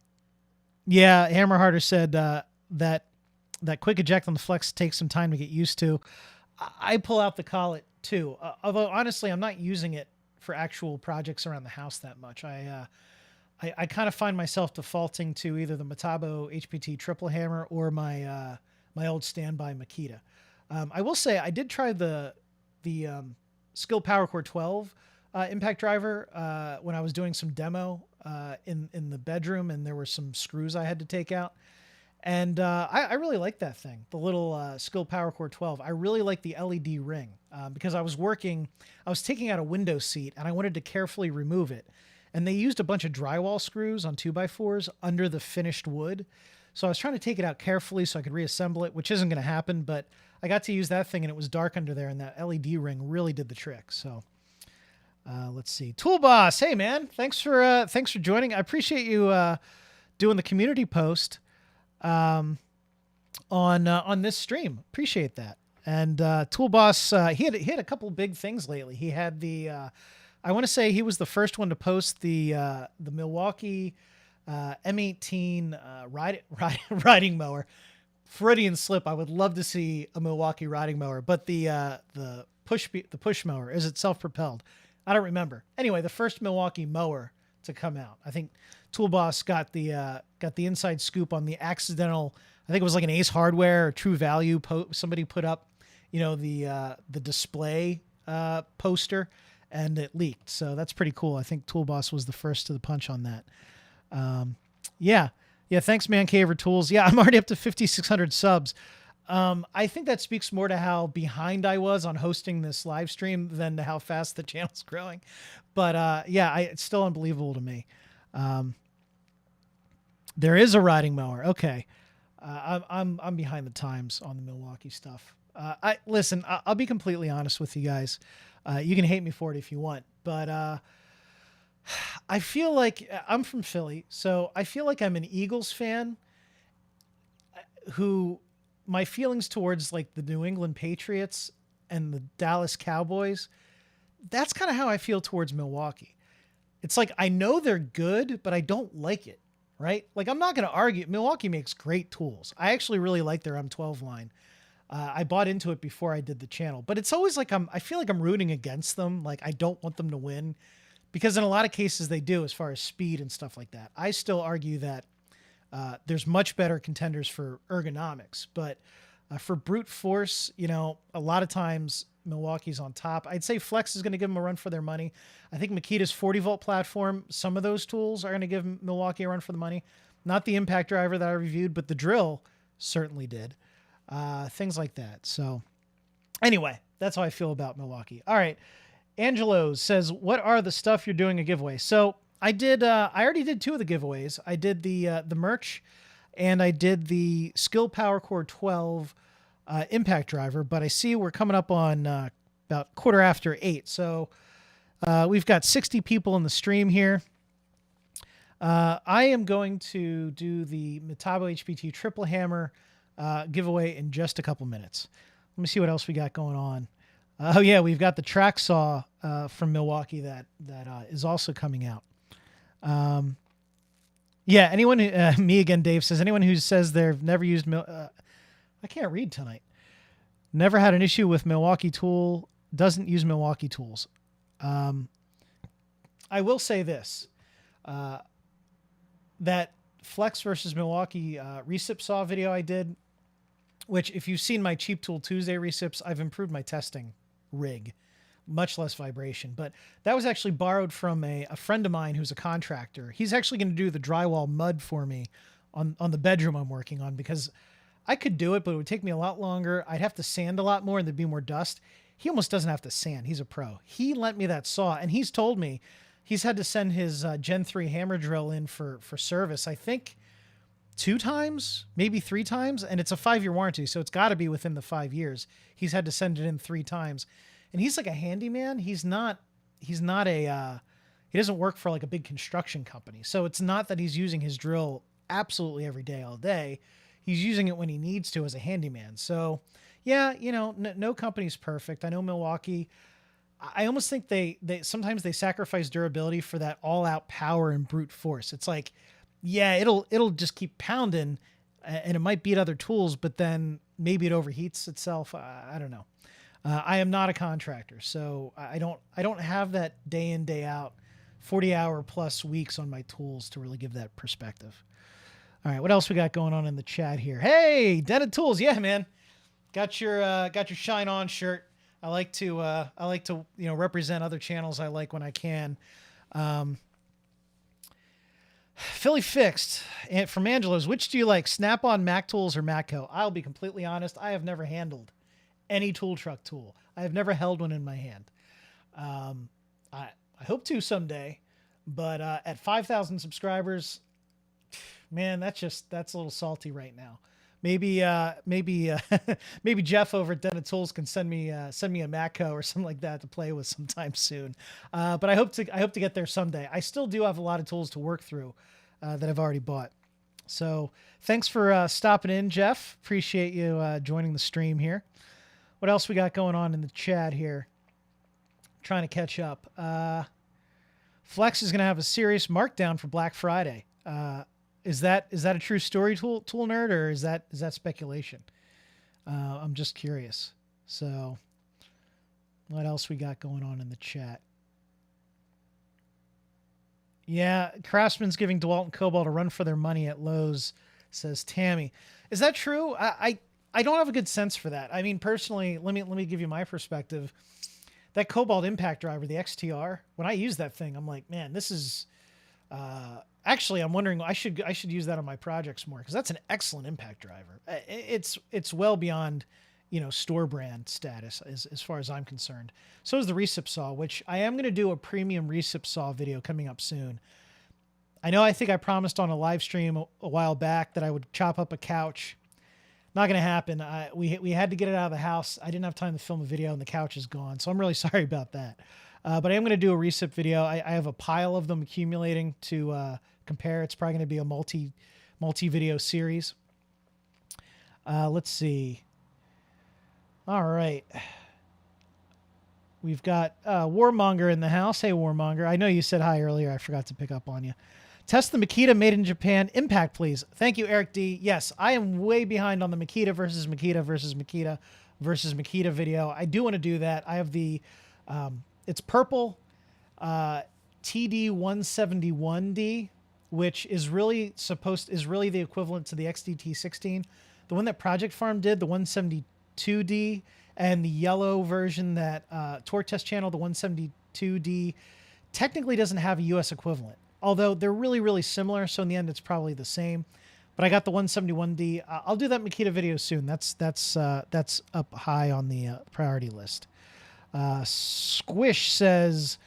Yeah, Hammer Harder said that Quick Eject on the Flex takes some time to get used to. I pull out the collet too. Although honestly, I'm not using it for actual projects around the house that much. I kind of find myself defaulting to either the Metabo HPT triple hammer or my old standby Makita. I will say I did try the Skill PowerCore 12 impact driver when I was doing some demo in the bedroom, and there were some screws I had to take out. And I really like that thing, the little Skill PowerCore 12. I really like the LED ring because I was taking out a window seat and I wanted to carefully remove it. And they used a bunch of drywall screws on 2x4s under the finished wood. So I was trying to take it out carefully so I could reassemble it, which isn't going to happen, but I got to use that thing and it was dark under there, and that LED ring really did the trick. So let's see. Tool Boss, hey man, thanks for joining. I appreciate you doing the community post on this stream. Appreciate that. And Toolboss, he had a couple big things lately. He had the, I want to say he was the first one to post the Milwaukee M18 riding mower. Freudian slip. I would love to see a Milwaukee riding mower, but the push mower, is it self-propelled? I don't remember. Anyway, the first Milwaukee mower to come out. I think Toolboss got the inside scoop on the accidental. I think it was like an Ace Hardware or True Value. Somebody put up, the display poster, and it leaked. So that's pretty cool. I think Toolboss was the first to the punch on that. Yeah. Thanks, Mancaver Tools. Yeah, I'm already up to 5,600 subs. I think that speaks more to how behind I was on hosting this live stream than to how fast the channel's growing. But it's still unbelievable to me. There is a riding mower. Okay. I'm behind the times on the Milwaukee stuff. I'll be completely honest with you guys. You can hate me for it if you want, but I feel like I'm from Philly, so I feel like I'm an Eagles fan who my feelings towards like the New England Patriots and the Dallas Cowboys, that's kind of how I feel towards Milwaukee. It's like, I know they're good, but I don't like it, right? Like, I'm not going to argue. Milwaukee makes great tools. I actually really like their M12 line. I bought into it before I did the channel, but it's always like I feel like I'm rooting against them. Like, I don't want them to win, because in a lot of cases they do, as far as speed and stuff like that. I still argue that there's much better contenders for ergonomics, but for brute force, a lot of times Milwaukee's on top. I'd say Flex is going to give them a run for their money. I think Makita's 40-volt platform, some of those tools are going to give Milwaukee a run for the money. Not the impact driver that I reviewed, but the drill certainly did. Things like that. So anyway, that's how I feel about Milwaukee. All right. Angelo says, what are the stuff you're doing a giveaway? So I already did 2 of the giveaways. I did the merch, and I did the Skill Power Core 12 impact driver, but I see we're coming up on about 8:15. So we've got 60 people in the stream here. I am going to do the Metabo HPT triple hammer giveaway in just a couple minutes. Let me see what else we got going on. We've got the track saw from Milwaukee that is also coming out. Anyone me again, Dave says, anyone who says they've never used I can't read tonight. Never had an issue with Milwaukee tool, doesn't use Milwaukee tools. I will say this, that Flex versus Milwaukee recip saw video I did, which if you've seen my Cheap Tool Tuesday recips, I've improved my testing rig, much less vibration. But that was actually borrowed from a friend of mine who's a contractor. He's actually going to do the drywall mud for me on the bedroom I'm working on, because I could do it, but it would take me a lot longer. I'd have to sand a lot more and there'd be more dust. He almost doesn't have to sand. He's a pro. He lent me that saw, and he's told me he's had to send his Gen 3 hammer drill in for service, I think 2 times, maybe 3 times, and it's a 5-year warranty, so it's got to be within the 5 years. He's had to send it in 3 times, and he's like a handyman. He doesn't work for like a big construction company, so it's not that he's using his drill absolutely every day, all day. He's using it when he needs to as a handyman. So yeah, no company's perfect. I know Milwaukee, I almost think they sometimes they sacrifice durability for that all-out power and brute force. It's like, yeah, it'll just keep pounding, and it might beat other tools, but then maybe it overheats itself. I don't know. I am not a contractor, so I don't have that day in, day out, 40-hour plus weeks on my tools to really give that perspective. All right, what else we got going on in the chat here? Hey, Dented Tools, yeah, man, got your Shine On shirt. I like to represent other channels I like when I can. Philly Fixed and from Angelo's, which do you like, Snap-on, Mac Tools, or Matco? I'll be completely honest, I have never handled any tool truck tool. I have never held one in my hand. I hope to someday, but at 5,000 subscribers, man, that's a little salty right now. Maybe Jeff over at Dented Tools can send me a Matco or something like that to play with sometime soon. But I hope to get there someday. I still do have a lot of tools to work through that I've already bought. So thanks for stopping in, Jeff. Appreciate you joining the stream here. What else we got going on in the chat here? Trying to catch up. Flex is going to have a serious markdown for Black Friday. Is that a true story, tool nerd, or is that speculation? I'm just curious. So, what else we got going on in the chat? Yeah, Craftsman's giving DeWalt and Cobalt a run for their money at Lowe's, says Tammy. Is that true? I don't have a good sense for that. I mean, personally, let me give you my perspective. That Cobalt impact driver, the XTR, when I use that thing, I'm like, man, this is actually, I'm wondering, I should use that on my projects more, because that's an excellent impact driver. It's well beyond, store brand status as far as I'm concerned. So is the recip saw, which I am going to do a premium recip saw video coming up soon. I think I promised on a live stream a while back that I would chop up a couch. Not going to happen. We had to get it out of the house. I didn't have time to film a video, and the couch is gone. So I'm really sorry about that. But I am going to do a recip video. I have a pile of them accumulating to compare. It's probably going to be a multi-video series. Let's see. All right. We've got Warmonger in the house. Hey, Warmonger. I know you said hi earlier. I forgot to pick up on you. Test the Makita made in Japan impact, please. Thank you, Eric D. Yes, I am way behind on the Makita versus Makita versus Makita versus Makita video. I do want to do that. I have the, it's purple TD171D, which is really the equivalent to the XDT16. The one that Project Farm did, the 172D, and the yellow version that Torque Test Channel, the 172D, technically doesn't have a US equivalent. Although they're really, really similar, so in the end it's probably the same. But I got the 171D. I'll do that Makita video soon. That's up high on the priority list. Squish says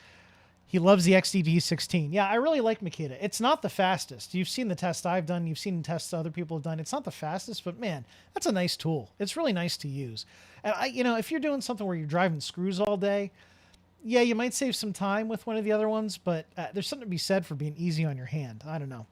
he loves the XDT16. Yeah, I really like Makita. It's not the fastest. You've seen the test I've done. You've seen the tests other people have done. It's not the fastest, but man, that's a nice tool. It's really nice to use. And if you're doing something where you're driving screws all day, yeah, you might save some time with one of the other ones, but there's something to be said for being easy on your hand. I don't know.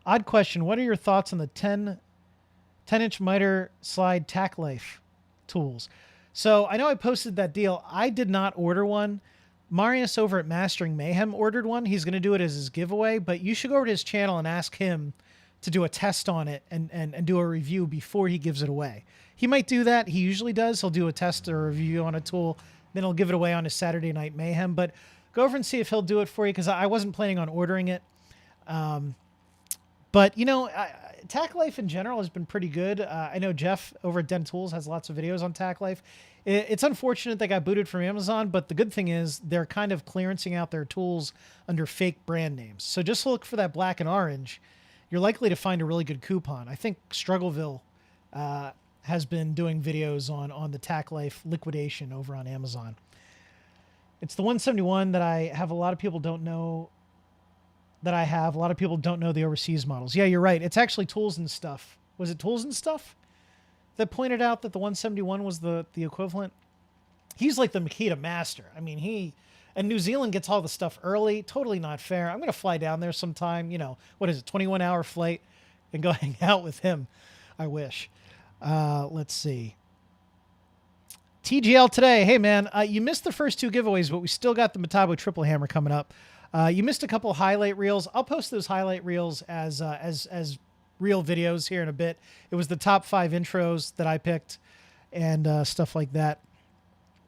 Odd question. What are your thoughts on the 10-inch miter slide tack life tools? So I know I posted that deal. I did not order one. Marius over at Mastering Mayhem ordered one. He's going to do it as his giveaway, but you should go over to his channel and ask him to do a test on it and do a review before he gives it away. He might do that. He usually does. He'll do a test or a review on a tool. Then he'll give it away on his Saturday Night Mayhem. But go over and see if he'll do it for you, because I wasn't planning on ordering it. But, Tack Life in general has been pretty good. I know Jeff over at Den Tools has lots of videos on Tack Life. It's unfortunate they got booted from Amazon, but the good thing is they're kind of clearancing out their tools under fake brand names. So just look for that black and orange. You're likely to find a really good coupon. I think Struggleville has been doing videos on the Tack Life liquidation over on Amazon. It's the 171 that I have. A lot of people don't know that I have. A lot of people don't know the overseas models. Yeah, you're right. It's actually Tools and Stuff. Was it Tools and Stuff that pointed out that the 171 was the equivalent? He's like the Makita master. I mean, and New Zealand gets all the stuff early. Totally not fair. I'm going to fly down there sometime. What is it? 21-hour flight and go hang out with him. I wish. Let's see. TGL today. Hey, man, you missed the first two giveaways, but we still got the Metabo Triple Hammer coming up. You missed a couple highlight reels. I'll post those highlight reels as real videos here in a bit. It was the top 5 intros that I picked and stuff like that.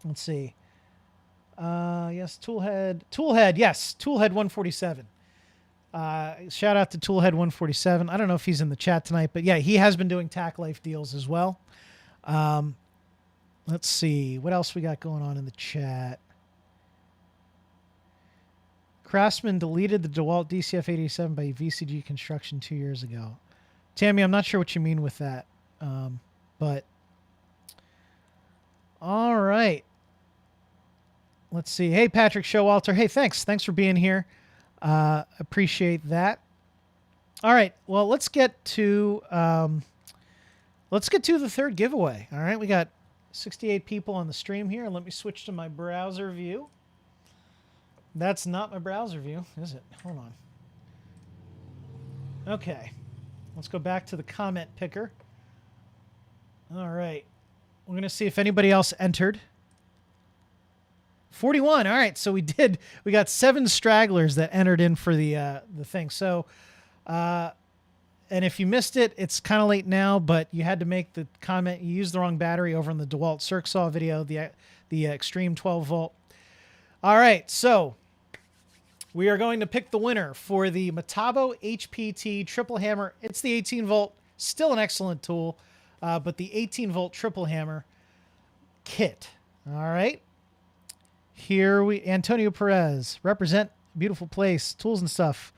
Let's see. Yes, Toolhead. Yes, Toolhead 147. Shout out to Toolhead 147. I don't know if he's in the chat tonight, but yeah, he has been doing Tack Life deals as well. Let's see what else we got going on in the chat. Craftsman deleted the DeWalt DCF-87 by VCG Construction 2 years ago. Tammy, I'm not sure what you mean with that, but all right. Let's see. Hey, Patrick Showalter. Hey, thanks for being here. Appreciate that. All right. Well, let's get to the third giveaway. All right. We got 68 people on the stream here. Let me switch to my browser view. That's not my browser view, is it? Hold on. Okay. Let's go back to the comment picker. All right. We're going to see if anybody else entered. 41. All right, so we got 7 stragglers that entered in for the thing. So, and if you missed it, it's kind of late now, but you had to make the comment. You used the wrong battery over in the DeWalt Circsaw video, the Extreme 12 volt. All right, so we are going to pick the winner for the Metabo HPT triple hammer. It's the 18 volt, still an excellent tool, but the 18 volt triple hammer kit. All right. Antonio Perez, represent beautiful place, tools and stuff,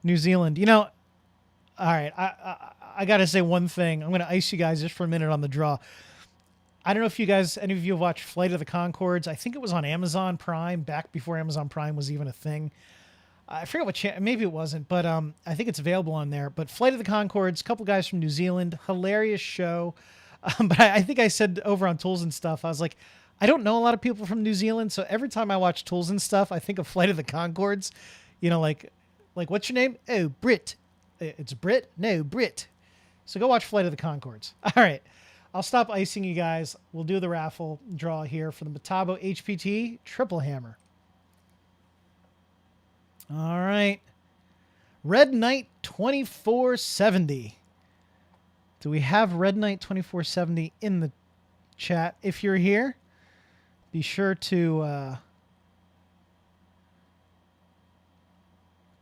New Zealand. You know, all right, I got to say one thing. I'm going to ice you guys just for a minute on the draw. I don't know if any of you have watched Flight of the Conchords. I think it was on Amazon Prime, back before Amazon Prime was even a thing. I forget what maybe it wasn't, but I think it's available on there. But Flight of the Conchords, a couple guys from New Zealand, hilarious show. But I think I said over on Tools and Stuff, I was like, I don't know a lot of people from New Zealand, so every time I watch Tools and Stuff, I think of Flight of the Conchords. You know, like what's your name? Oh, Brit. It's Brit? No, Brit. So go watch Flight of the Conchords. All right. I'll stop icing you guys. We'll do the raffle draw here for the Metabo HPT triple hammer. All right. Red Knight 2470. Do we have Red Knight 2470 in the chat? If you're here, be sure to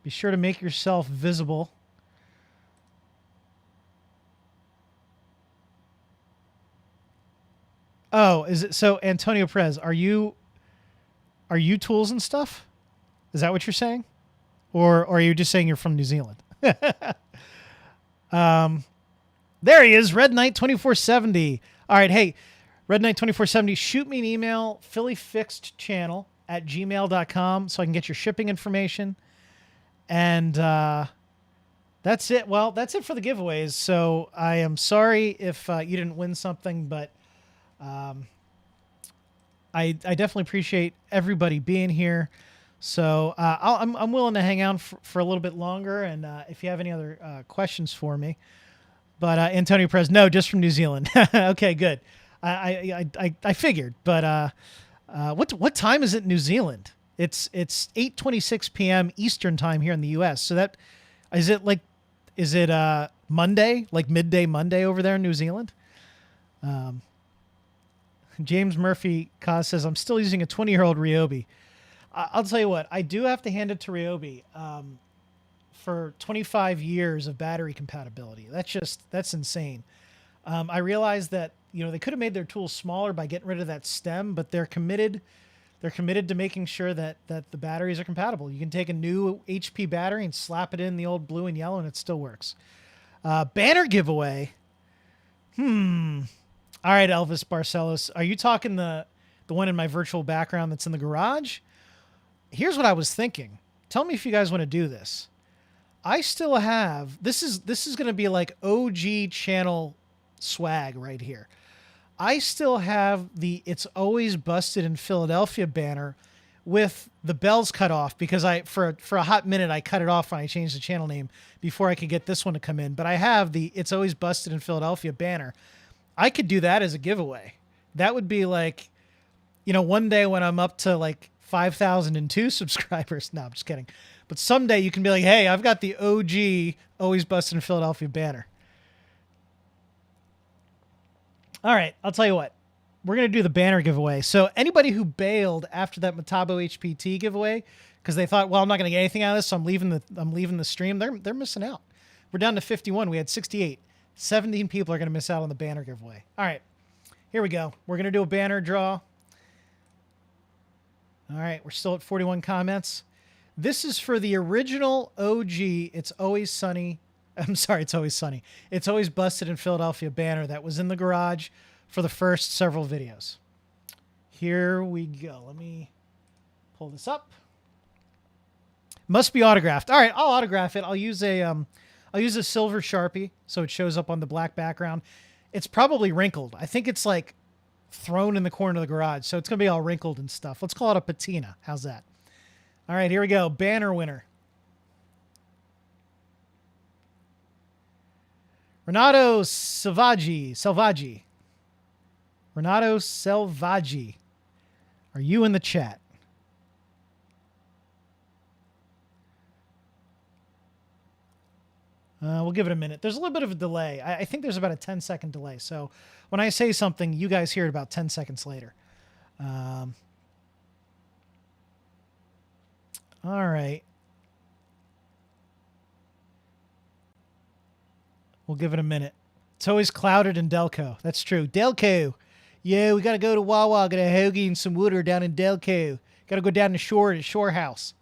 make yourself visible. Oh, is it so? Antonio Perez, are you Tools and Stuff? Is that what you're saying, or are you just saying you're from New Zealand? There he is, Red Knight 2470. All right, hey, Red Knight 2470, shoot me an email, phillyfixedchannel@gmail.com, so I can get your shipping information. And that's it. Well, that's it for the giveaways. So I am sorry if you didn't win something, but I definitely appreciate everybody being here. So I'm willing to hang out for a little bit longer, and if you have any other questions for me. But Antonio Perez, no, just from New Zealand. Okay, good. I figured, but what time is it in New Zealand? It's 8:26 p.m. Eastern time here in the U.S. So that is it Monday, like midday Monday over there in New Zealand? James Murphy says, I'm still using a 20-year-old Ryobi. I'll tell you what, I do have to hand it to Ryobi for 25 years of battery compatibility. That's insane. I realized that, they could have made their tools smaller by getting rid of that stem, but they're committed to making sure that the batteries are compatible. You can take a new HP battery and slap it in the old blue and yellow and it still works. Banner giveaway. All right, Elvis Barcelos. Are you talking the one in my virtual background that's in the garage? Here's what I was thinking. Tell me if you guys want to do this. I still have, this is going to be like OG channel swag right here. I still have the It's Always Busted in Philadelphia banner with the bells cut off because for a hot minute I cut it off when I changed the channel name before I could get this one to come in. But I have the It's Always Busted in Philadelphia banner. I could do that as a giveaway. That would be like, one day when I'm up to like 5,002 subscribers. No, I'm just kidding. But someday you can be like, hey, I've got the OG Always Busted in Philadelphia banner. All right, I'll tell you what. We're going to do the banner giveaway. So anybody who bailed after that Metabo HPT giveaway because they thought, well, I'm not going to get anything out of this, so I'm leaving the stream, they're missing out. We're down to 51. We had 68. 17 people are going to miss out on the banner giveaway. All right, here we go. We're going to do a banner draw. All right, we're still at 41 comments. This is for the original OG It's Always Sunny. It's Always Sunny. It's Always Busted in Philadelphia banner that was in the garage for the first several videos. Here we go. Let me pull this up. Must be autographed. All right, I'll autograph it. I'll use a silver Sharpie so it shows up on the black background. It's probably wrinkled. I think it's like thrown in the corner of the garage, so it's going to be all wrinkled and stuff. Let's call it a patina. How's that? All right, here we go. Banner winner. Renato Selvaggi. Renato Selvaggi, are you in the chat? We'll give it a minute. There's a little bit of a delay. I think there's about a 10-second delay. So when I say something, you guys hear it about 10 seconds later. All right. We'll give it a minute. It's always clouded in Delco. That's true. Delco. Yeah, we got to go to Wawa, get a hoagie and some water down in Delco. Got to go down the shore to Shore House.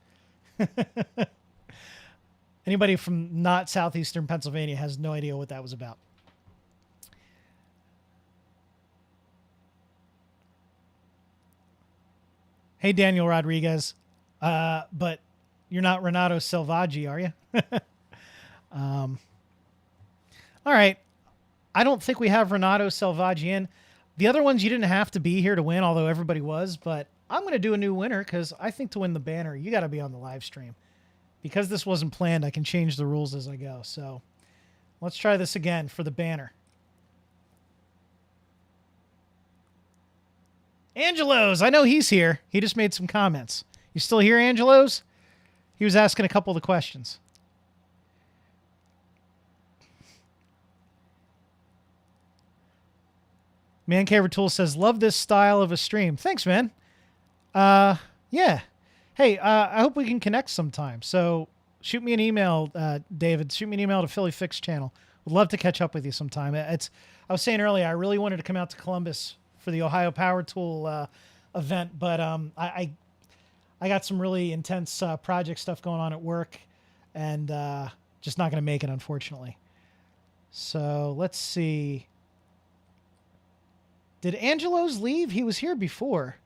Anybody from not southeastern Pennsylvania has no idea what that was about. Hey, Daniel Rodriguez. But you're not Renato Selvaggi, are you? All right. I don't think we have Renato Selvaggi in. The other ones, you didn't have to be here to win, although everybody was. But I'm going to do a new winner because I think to win the banner, you got to be on the live stream. Because this wasn't planned, I can change the rules as I go. So let's try this again for the banner. Angelos, I know he's here. He just made some comments. You still here, Angelos? He was asking a couple of the questions. Mancaver Tool says, love this style of a stream. Thanks, man. Yeah. Hey, I hope we can connect sometime. So shoot me an email, David. Shoot me an email to Philly Fix channel. Would love to catch up with you sometime. I was saying earlier, I really wanted to come out to Columbus for the Ohio Power Tool event, but I got some really intense project stuff going on at work, and just not going to make it, unfortunately. So let's see. Did Angelos leave? He was here before.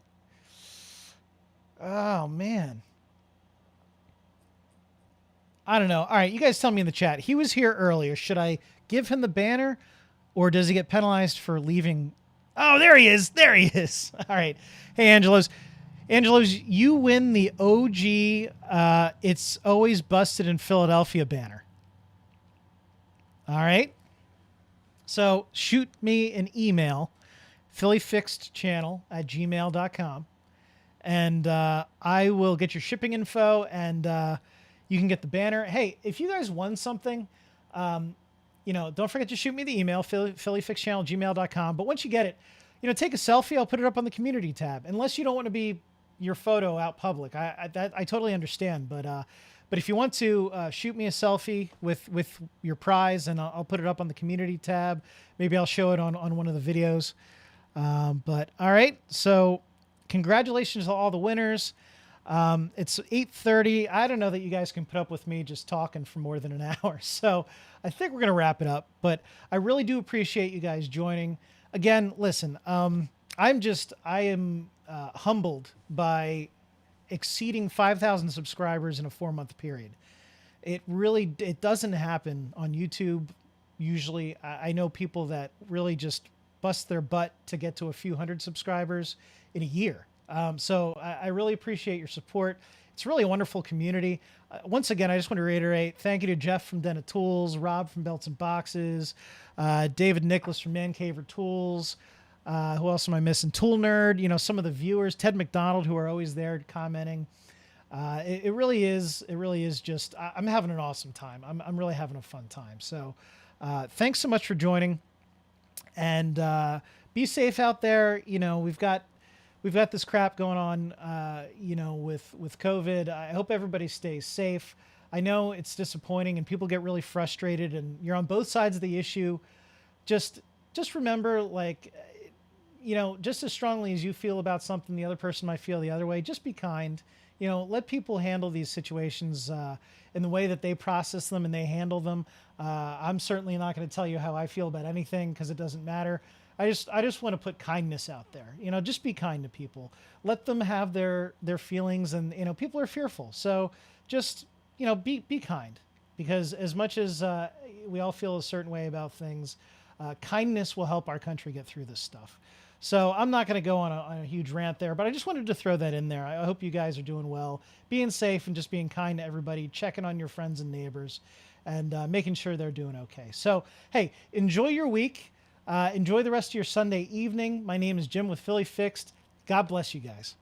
Oh, man. I don't know. All right, you guys tell me in the chat. He was here earlier. Should I give him the banner, or does he get penalized for leaving? Oh, there he is. There he is. All right. Hey, Angelos. Angelos, you win the OG It's Always Busted in Philadelphia banner. All right. So shoot me an email, phillyfixedchannel@gmail.com. And I will get your shipping info, and you can get the banner. Hey, if you guys won something, don't forget to shoot me the email, phillyfixedchannel@gmail.com. But once you get it, take a selfie. I'll put it up on the community tab, unless you don't want to be your photo out public. I totally understand. But if you want to, shoot me a selfie with your prize, and I'll put it up on the community tab. Maybe I'll show it on one of the videos. But all right, so congratulations to all the winners. It's 8:30. I don't know that you guys can put up with me just talking for more than an hour. So I think we're going to wrap it up, but I really do appreciate you guys joining. Again, listen, I am humbled by exceeding 5,000 subscribers in a 4-month period. It doesn't happen on YouTube. Usually I know people that really just bust their butt to get to a few hundred subscribers in a year. So I really appreciate your support. It's really a wonderful community. Once again, I just want to reiterate, thank you to Jeff from Den of Tools, Rob from Belts and Boxes, David Nicholas from Mancaver Tools. Who else am I missing? Tool Nerd, some of the viewers, Ted McDonald, who are always there commenting. It really is just, I'm having an awesome time. I'm really having a fun time. So thanks so much for joining, and be safe out there. We've got this crap going on, with COVID. I hope everybody stays safe. I know it's disappointing and people get really frustrated, and you're on both sides of the issue. Just remember, just as strongly as you feel about something, the other person might feel the other way. Just be kind. Let people handle these situations in the way that they process them and they handle them. I'm certainly not going to tell you how I feel about anything, because it doesn't matter. I just want to put kindness out there. Just be kind to people. Let them have their feelings, and people are fearful. So just be kind, because as much as we all feel a certain way about things, kindness will help our country get through this stuff. So I'm not going to go on a huge rant there, but I just wanted to throw that in there. I hope you guys are doing well, being safe, and just being kind to everybody, checking on your friends and neighbors, and making sure they're doing okay. So, hey, enjoy your week. Enjoy the rest of your Sunday evening. My name is Jim with Philly Fixed. God bless you guys.